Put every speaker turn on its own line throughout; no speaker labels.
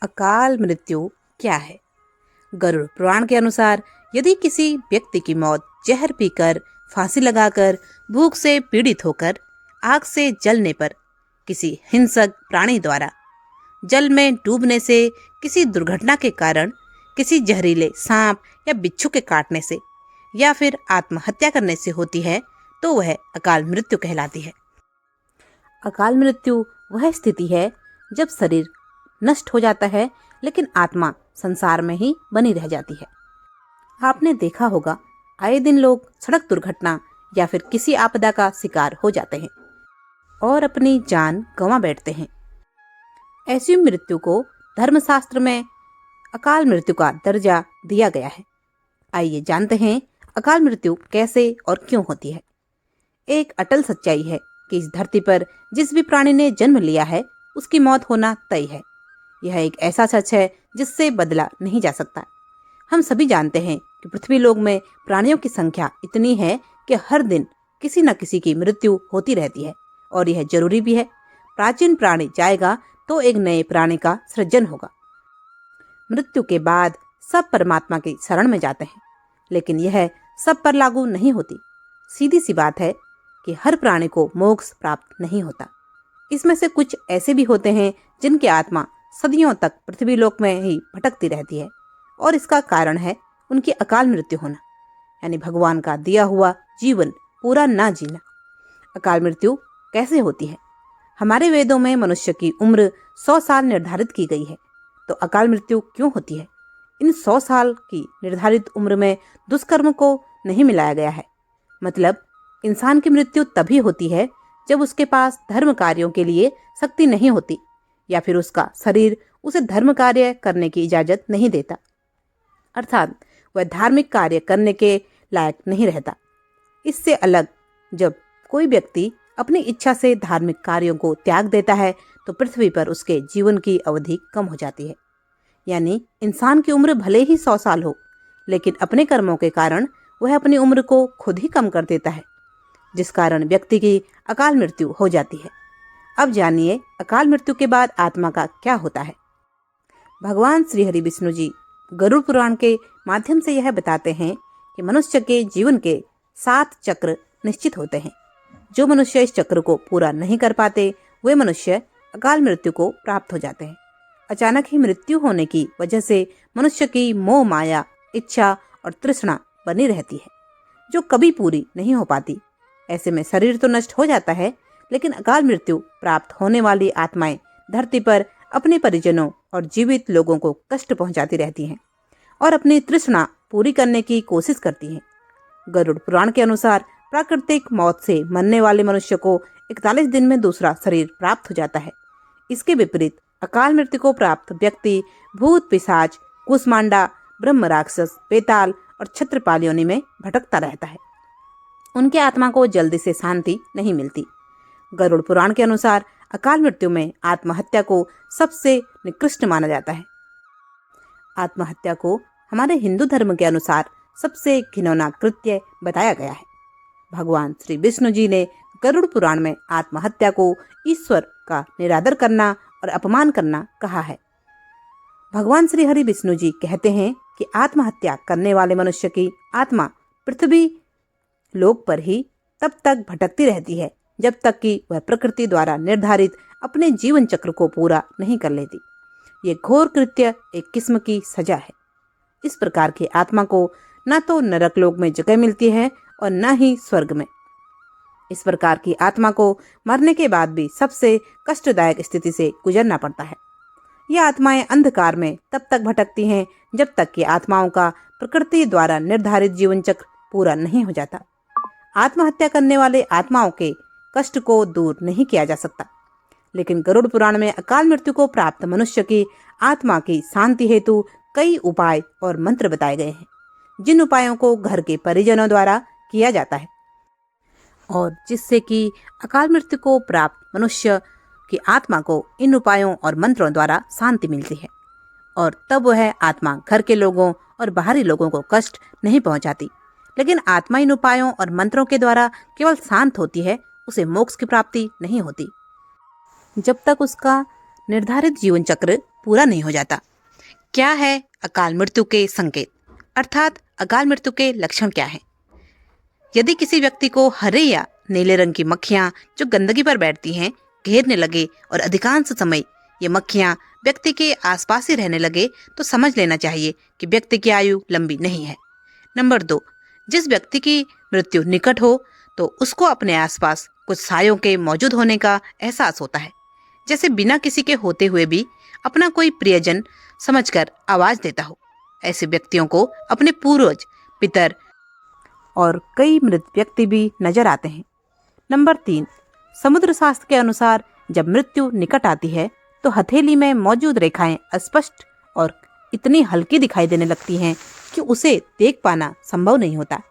अकाल मृत्यु क्या है? गरुड़ पुराण के अनुसार यदि किसी व्यक्ति की मौत जहर पीकर, फांसी लगाकर, भूख से पीड़ित होकर, आग से जलने पर, किसी हिंसक प्राणी द्वारा, जल में डूबने से, किसी दुर्घटना के कारण, किसी जहरीले सांप या बिच्छू के काटने से या फिर आत्महत्या करने से होती है तो वह अकाल मृत्यु कहलाती है। अकाल मृत्यु वह स्थिति है जब शरीर नष्ट हो जाता है लेकिन आत्मा संसार में ही बनी रह जाती है। आपने देखा होगा, आए दिन लोग सड़क दुर्घटना या फिर किसी आपदा का शिकार हो जाते हैं और अपनी जान गंवा बैठते हैं। ऐसी मृत्यु को धर्मशास्त्र में अकाल मृत्यु का दर्जा दिया गया है। आइए जानते हैं अकाल मृत्यु कैसे और क्यों होती है। एक अटल सच्चाई है कि इस धरती पर जिस भी प्राणी ने जन्म लिया है उसकी मौत होना तय है। यह एक ऐसा सच है जिससे बदला नहीं जा सकता। हम सभी जानते हैं कि पृथ्वी लोक में प्राणियों की संख्या इतनी है कि हर दिन किसी न किसी की मृत्यु होती रहती है और यह जरूरी भी है। प्राचीन प्राणी जाएगा तो एक नए प्राणी का सृजन होगा। मृत्यु के बाद सब परमात्मा की शरण में जाते हैं, लेकिन यह सब पर लागू नहीं होती। सीधी सी बात है कि हर प्राणी को मोक्ष प्राप्त नहीं होता। इसमें से कुछ ऐसे भी होते हैं जिनकी आत्मा सदियों तक पृथ्वी लोक में ही भटकती रहती है और इसका कारण है उनकी अकाल मृत्यु होना, यानी भगवान का दिया हुआ जीवन पूरा ना जीना। अकाल मृत्यु कैसे होती है? हमारे वेदों में मनुष्य की उम्र 100 साल निर्धारित की गई है, तो अकाल मृत्यु क्यों होती है? इन 100 साल की निर्धारित उम्र में दुष्कर्म को नहीं मिलाया गया है। मतलब इंसान की मृत्यु तभी होती है जब उसके पास धर्म कार्यों के लिए शक्ति नहीं होती या फिर उसका शरीर उसे धर्म कार्य करने की इजाजत नहीं देता, अर्थात वह धार्मिक कार्य करने के लायक नहीं रहता। इससे अलग जब कोई व्यक्ति अपनी इच्छा से धार्मिक कार्यों को त्याग देता है तो पृथ्वी पर उसके जीवन की अवधि कम हो जाती है। यानी इंसान की उम्र भले ही 100 साल हो, लेकिन अपने कर्मों के कारण वह अपनी उम्र को खुद ही कम कर देता है, जिस कारण व्यक्ति की अकाल मृत्यु हो जाती है। अब जानिए अकाल मृत्यु के बाद आत्मा का क्या होता है। भगवान श्री हरि विष्णु जी गरुड़ पुराण के माध्यम से यह बताते हैं कि मनुष्य के जीवन के 7 चक्र निश्चित होते हैं। जो मनुष्य इस चक्र को पूरा नहीं कर पाते वे मनुष्य अकाल मृत्यु को प्राप्त हो जाते हैं। अचानक ही मृत्यु होने की वजह से मनुष्य की मोह माया, इच्छा और तृष्णा बनी रहती है जो कभी पूरी नहीं हो पाती। ऐसे में शरीर तो नष्ट हो जाता है, लेकिन अकाल मृत्यु प्राप्त होने वाली आत्माएं धरती पर अपने परिजनों और जीवित लोगों को कष्ट पहुंचाती रहती हैं और अपनी तृष्णा पूरी करने की कोशिश करती हैं। गरुड़ पुराण के अनुसार प्राकृतिक मौत से मरने वाले मनुष्य को 41 दिन में दूसरा शरीर प्राप्त हो जाता है। इसके विपरीत अकाल मृत्यु को प्राप्त व्यक्ति भूत, पिशाच, कुष्मांडा, ब्रह्म राक्षस, बेताल और छत्रपाल योनि में भटकता रहता है। उनकी आत्मा को जल्दी से शांति नहीं मिलती। गरुड़ पुराण के अनुसार अकाल मृत्यु में आत्महत्या को सबसे निकृष्ट माना जाता है। आत्महत्या को हमारे हिंदू धर्म के अनुसार सबसे घिनौना कृत्य बताया गया है। भगवान श्री विष्णु जी ने गरुड़ पुराण में आत्महत्या को ईश्वर का निरादर करना और अपमान करना कहा है। भगवान श्री हरि विष्णु जी कहते हैं कि आत्महत्या करने वाले मनुष्य की आत्मा पृथ्वी लोक पर ही तब तक भटकती रहती है जब तक कि वह प्रकृति द्वारा निर्धारित अपने जीवन चक्र को पूरा नहीं कर लेती। ये घोर कृत्य एक किस्म की सजा है। इस प्रकार की आत्मा को न तो नरक लोक में जगह मिलती है और न ही स्वर्ग में। इस प्रकार की आत्मा को मरने के बाद भी सबसे कष्टदायक स्थिति से गुजरना पड़ता है। ये आत्माएं अंधकार में तब तक भटकती हैं जब तक कि आत्माओं का प्रकृति द्वारा निर्धारित जीवन चक्र पूरा नहीं हो जाता। आत्महत्या करने वाले आत्माओं के कष्ट को दूर नहीं किया जा सकता, लेकिन गरुड़ पुराण में अकाल मृत्यु को प्राप्त मनुष्य की आत्मा की शांति हेतु कई उपाय और मंत्र बताए गए हैं, जिन उपायों को घर के परिजनों द्वारा किया जाता है और जिससे कि अकाल मृत्यु को प्राप्त मनुष्य की आत्मा को इन उपायों और मंत्रों द्वारा शांति मिलती है और तब वह आत्मा घर के लोगों और बाहरी लोगों को कष्ट नहीं पहुंचाती। लेकिन आत्मा इन उपायों और मंत्रों के द्वारा केवल शांत होती है, उसे मोक्ष की प्राप्ति नहीं होती। जब तक उसका निर्धारित जीवन चक्र पूरा नहीं हो जाता। क्या है अकाल मृत्यु के संकेत, अर्थात अकाल मृत्यु के लक्षण क्या हैं? यदि किसी व्यक्ति को हरे या नीले रंग की मक्खियां जो गंदगी पर बैठती हैं घेरने लगे और अधिकांश समय ये मक्खियां व्यक्ति के आसपास ही रहने लगे, तो समझ लेना चाहिए कि व्यक्ति की आयु लंबी नहीं है। नंबर 2, जिस व्यक्ति की मृत्यु निकट हो तो उसको अपने आसपास कुछ सायों के मौजूद होने का एहसास होता है, जैसे बिना किसी के होते हुए भी अपना कोई प्रियजन समझकर आवाज देता हो। ऐसे व्यक्तियों को अपने पूर्वज, पितर और कई मृत व्यक्ति भी नजर आते हैं। नंबर 3, समुद्र शास्त्र के अनुसार जब मृत्यु निकट आती है तो हथेली में मौजूद रेखाएं अस्पष्ट और इतनी हल्की दिखाई देने लगती हैं कि उसे देख पाना संभव नहीं होता,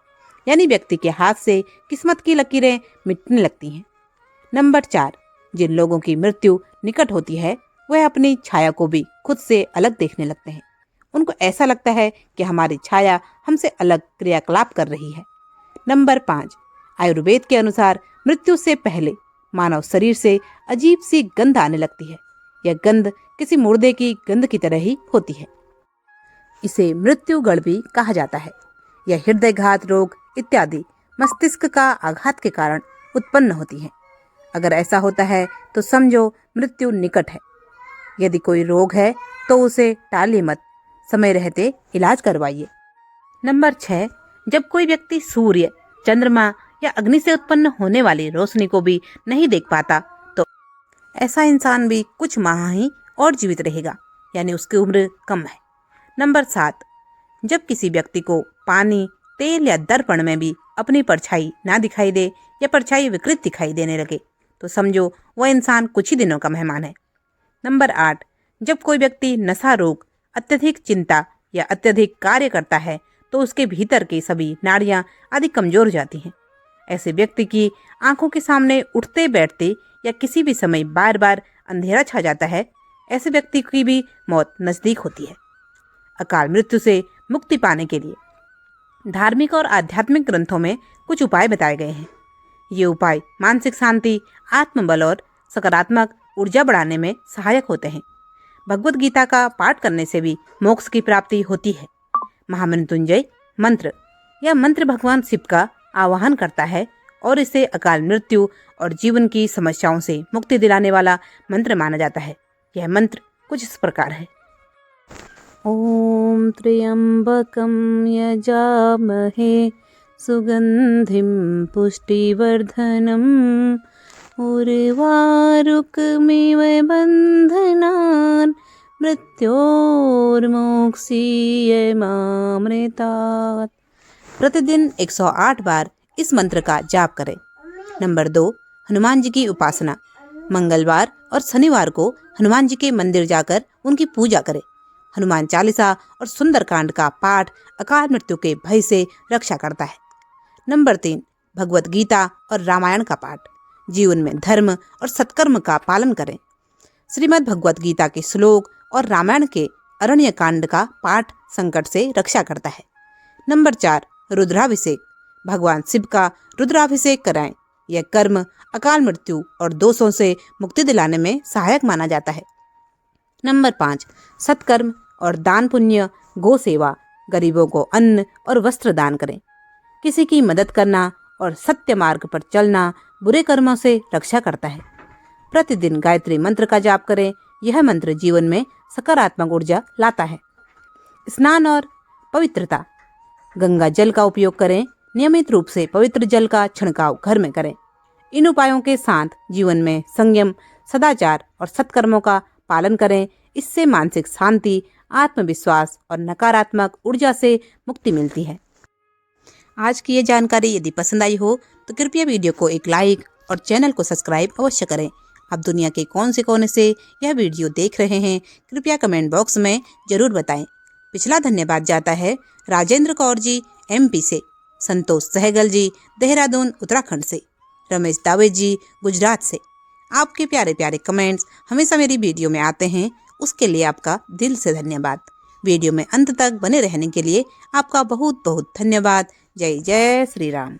यानी व्यक्ति के हाथ से किस्मत की लकीरें मिटने लगती हैं। नंबर 4, जिन लोगों की मृत्यु निकट होती है वह अपनी छाया को भी खुद से अलग देखने लगते हैं। उनको ऐसा लगता है कि हमारी छाया हमसे अलग क्रियाकलाप कर रही है। नंबर 5, आयुर्वेद के अनुसार मृत्यु से पहले मानव शरीर से अजीब सी गंध आने लगती है। यह गंध किसी मुर्दे की गंध की तरह ही होती है। इसे मृत्यु गढ़ भी कहा जाता है। यह हृदयघात रोग इत्यादि मस्तिष्क का आघात के कारण उत्पन्न होती है। अगर ऐसा होता है तो समझो मृत्यु निकट है। यदि कोई रोग है तो उसे टालिए मत, समय रहते इलाज करवाइए। नंबर 6, जब कोई व्यक्ति सूर्य, चंद्रमा या अग्नि से उत्पन्न होने वाली रोशनी को भी नहीं देख पाता तो ऐसा इंसान भी कुछ माह ही और जीवित रहेगा, यानी उसकी उम्र कम है। नंबर 7, जब किसी व्यक्ति को पानी, तेल या दर्पण में भी अपनी परछाई ना दिखाई दे या परछाई विकृत दिखाई देने लगे तो समझो वह इंसान कुछ ही दिनों का मेहमान है। नंबर 8, जब कोई व्यक्ति नशा रोग, अत्यधिक चिंता या अत्यधिक कार्य करता है तो उसके भीतर की सभी नाड़ियां आदि कमजोर हो जाती हैं। ऐसे व्यक्ति की आंखों के सामने उठते बैठते या किसी भी समय बार बार अंधेरा छा जाता है। ऐसे व्यक्ति की भी मौत नजदीक होती है। अकाल मृत्यु से मुक्ति पाने के लिए धार्मिक और आध्यात्मिक ग्रंथों में कुछ उपाय बताए गए हैं। ये उपाय मानसिक शांति, आत्मबल और सकारात्मक ऊर्जा बढ़ाने में सहायक होते हैं। भगवत गीता का पाठ करने से भी मोक्ष की प्राप्ति होती है। महामृत्युंजय मंत्र, यह मंत्र भगवान शिव का आवाहन करता है और इसे अकाल मृत्यु और जीवन की समस्याओं से मुक्ति दिलाने वाला मंत्र माना जाता है। यह मंत्र कुछ इस प्रकार है। ओम त्र्यंबकं यजामहे सुगंधिं पुष्टिवर्धनम् उर्वारुकमिव बन्धनान् मृत्योर्मोक्षीयमामृतात्। प्रतिदिन 108 बार इस मंत्र का जाप करें। नंबर 2, हनुमान जी की उपासना। मंगलवार और शनिवार को हनुमान जी के मंदिर जाकर उनकी पूजा करें। हनुमान चालीसा और सुंदरकांड का पाठ अकाल मृत्यु के भय से रक्षा करता है। नंबर 3, भगवत गीता और रामायण का पाठ। जीवन में धर्म और सत्कर्म का पालन करें। श्रीमद् भगवत गीता के श्लोक और रामायण के अरण्य कांड का पाठ संकट से रक्षा करता है। नंबर 4, रुद्राभिषेक। भगवान शिव का रुद्राभिषेक कराएं। यह कर्म अकाल मृत्यु और दोषों से मुक्ति दिलाने में सहायक माना जाता है। नंबर 5, सत्कर्म और दान पुण्य, गो सेवा, गरीबों को अन्न और वस्त्र दान करें। किसी की मदद करना और सत्य मार्ग पर चलना बुरे कर्मों से रक्षा करता है। प्रतिदिन गायत्री मंत्र का जाप करें। यह मंत्र जीवन में सकारात्मक ऊर्जा लाता है। स्नान और पवित्रता। गंगा जल का उपयोग करें। नियमित रूप से पवित्र जल का छिड़काव घर में करें। इन उपायों के साथ जीवन में संयम, सदाचार और सत्कर्मों का पालन करें। इससे मानसिक शांति, आत्मविश्वास और नकारात्मक ऊर्जा से मुक्ति मिलती है। आज की ये जानकारी यदि पसंद आई हो तो कृपया वीडियो को एक लाइक और चैनल को सब्सक्राइब अवश्य करें। आप दुनिया के कौन से कोने से यह वीडियो देख रहे हैं कृपया कमेंट बॉक्स में जरूर बताएं। पिछला धन्यवाद जाता है राजेंद्र कौर जी MP से, संतोष सहगल जी देहरादून उत्तराखंड से, रमेश दावे जी गुजरात से। आपके प्यारे प्यारे कमेंट्स हमेशा मेरी वीडियो में आते हैं, उसके लिए आपका दिल से धन्यवाद। वीडियो में अंत तक बने रहने के लिए आपका बहुत बहुत धन्यवाद। जय जय श्री राम।